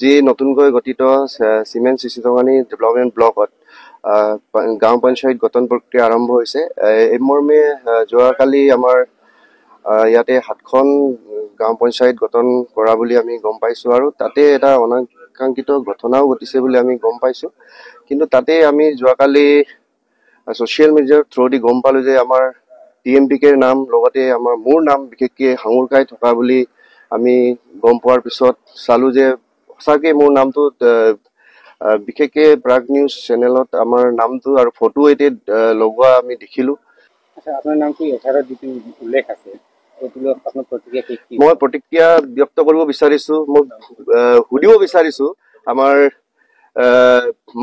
যি নতুনকৈ গঠিত চিমেণ্ট চিচিটঙানী ডেভেলপমেণ্ট ব্লকত গাঁও পঞ্চায়ত গঠন প্ৰক্ৰিয়া আৰম্ভ হৈছে। এই মৰ্মে যোৱাকালি আমাৰ ইয়াতে 7খন গাঁও পঞ্চায়ত গঠন কৰা বুলি আমি গম পাইছোঁ আৰু তাতে এটা অনাকাংক্ষিত ঘটনাও ঘটিছে বুলি আমি গম পাইছোঁ। কিন্তু তাতে আমি যোৱাকালি ছ'চিয়েল মিডিয়াৰ থ্ৰুদি গম পালোঁ যে আমাৰ TMPKৰ নাম লগতে মোৰ নাম বিশেষকৈ সাঙুৰকাই থকা বুলি আমি গম পোৱাৰ পিছত চালোঁ যে সঁচাকৈ মোৰ নামটো বিশেষকৈ প্ৰাগ নিউজ চেনেলত আমাৰ নামটো আৰু ফটো এতিয়া লগোৱা আমি দেখিলোঁ। আপোনাৰ নামটো এঠাইত যিটো উল্লেখ আছে মই প্ৰতিক্ৰিয়া ব্যক্ত কৰিব বিচাৰিছোঁ। মই সুধিব বিচাৰিছোঁ আমাৰ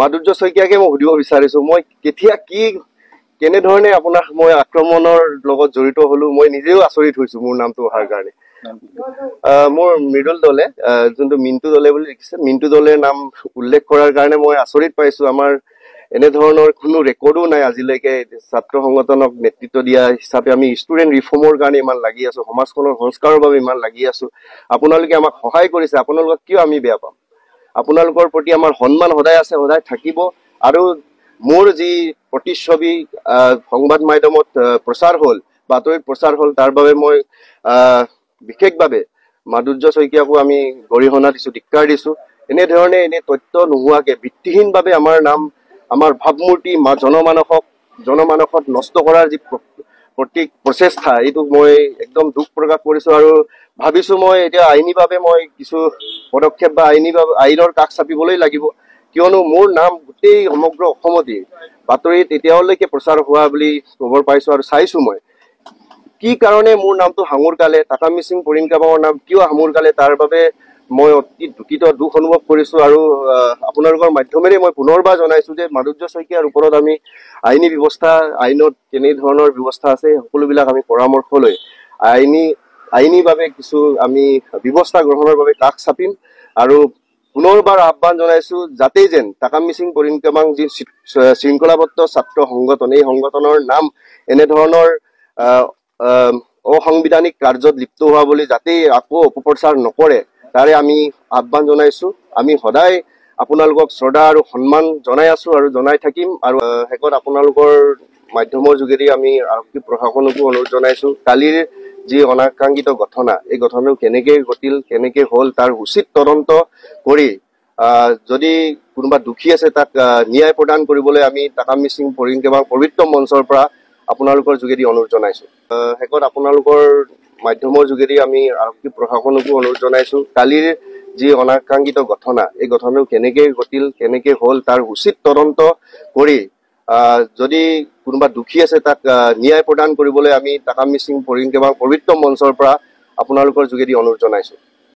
মাধুৰ্য শইকীয়াকে মই সুধিব বিচাৰিছোঁ মই কেতিয়া কেনেধৰণে মই আক্ৰমণৰ লগত জড়িত হ'লোঁ। মই নিজেও আচৰিত হৈছোঁ মোৰ নামটো অহাৰ কাৰণে। মোৰ মৃদুল দলে যোনটো মিণ্টু দলে বুলি লিখিছে, মিণ্টু দলেৰ নাম উল্লেখ কৰাৰ কাৰণে মই আচৰিত পাইছোঁ। আমাৰ এনেধৰণৰ কোনো ৰেকৰ্ডো নাই আজিলৈকে। ছাত্ৰ সংগঠনক নেতৃত্ব দিয়া হিচাপে আমি ষ্টুডেণ্ট ৰিফৰ্মৰ কাৰণে ইমান লাগি আছোঁ, সমাজখনৰ সংস্কাৰৰ বাবে ইমান লাগি আছোঁ। আপোনালোকে আমাক সহায় কৰিছে, আপোনালোকক কিয় আমি বেয়া পাম? আপোনালোকৰ প্ৰতি আমাৰ সন্মান সদায় আছে, সদায় থাকিব। আৰু মোৰ যি প্ৰতিচ্ছবি সংবাদ মাধ্যমত প্ৰচাৰ হ'ল, বাতৰিত প্ৰচাৰ হ'ল, তাৰ বাবে মই বিশেষভাৱে মাধুৰ্য শইকীয়াকো আমি গৰিহণা দিছোঁ, ধিক্কাৰ দিছোঁ। এনেধৰণে তথ্য নোহোৱাকৈ ভিত্তিহীনভাৱে আমাৰ নাম, আমাৰ ভাৱমূৰ্তি জনমানসত নষ্ট কৰাৰ যি প্ৰচেষ্টা, এইটো মই একদম দুখ প্ৰকাশ কৰিছোঁ। আৰু ভাবিছোঁ মই এতিয়া আইনীভাৱে মই কিছু পদক্ষেপ বা আইনৰ কাষ চাপিবলৈ লাগিব। কিয়নো মোৰ নাম গোটেই সমগ্ৰ অসমতেই বাতৰিত এতিয়ালৈকে প্ৰচাৰ হোৱা বুলি খবৰ পাইছোঁ আৰু চাইছোঁ মই কি কাৰণে মোৰ নামটো সাঙুৰকালে, তাকামি সিং পৰিংকাবাঙৰ নাম কিয় সাঙুৰকালে, তাৰ বাবে মই অতি দুখ অনুভৱ কৰিছোঁ। আৰু আপোনালোকৰ মাধ্যমেৰে মই পুনৰবাৰ জনাইছোঁ যে মাধুৰ্য শইকীয়াৰ ওপৰত আমি আইনী ব্যৱস্থা, আইনত কেনেধৰণৰ ব্যৱস্থা আছে সকলোবিলাক আমি পৰামৰ্শ লৈ আইনীভাৱে কিছু আমি ব্যৱস্থা গ্ৰহণৰ বাবে কাষ চাপিম। আৰু পুনৰবাৰ আহ্বান জনাইছোঁ যাতে যেন তাকামি সিং পৰিংকাবাং যি শৃংখলাবদ্ধ ছাত্ৰ সংগঠন, এই সংগঠনৰ নাম এনেধৰণৰ অসাংবিধানিক কাৰ্যত লিপ্ত হোৱা বুলি যাতে আকৌ অপপ্ৰচাৰ নকৰে, তাৰে আমি আহ্বান জনাইছোঁ। আমি সদায় আপোনালোকক শ্ৰদ্ধা আৰু সন্মান জনাই আছোঁ আৰু জনাই থাকিম। আৰু শেষত আপোনালোকৰ মাধ্যমৰ যোগেদি আমি আৰক্ষী প্ৰশাসনকো অনুৰোধ জনাইছোঁ, কালিৰ যি অনাকাংক্ষিত ঘটনা, এই ঘটনাটো কেনেকৈ ঘটিল, কেনেকৈ হ'ল, তাৰ উচিত তদন্ত কৰি যদি কোনোবা দোষী আছে তাক ন্যায় প্ৰদান কৰিবলৈ আমি তাকামি সিং পৰিংকাবাং পবিত্ৰ মঞ্চৰ পৰা আপোনালোকৰ যোগেদি অনুৰোধ জনাইছোঁ। শেষত আপোনালোকৰ মাধ্যমৰ যোগেদি আমি আৰক্ষী প্ৰশাসনকো অনুৰোধ জনাইছোঁ, কালিৰ যি অনাকাংক্ষিত ঘটনা, এই ঘটনাটো কেনেকৈ ঘটিল, কেনেকৈ হ'ল, তাৰ উচিত তদন্ত কৰি যদি কোনোবা দোষী আছে তাক ন্যায় প্ৰদান কৰিবলৈ আমি তাকামি সিং পৰিংকাবাং পবিত্ৰ মঞ্চৰ পৰা আপোনালোকৰ যোগেদি অনুৰোধ জনাইছোঁ।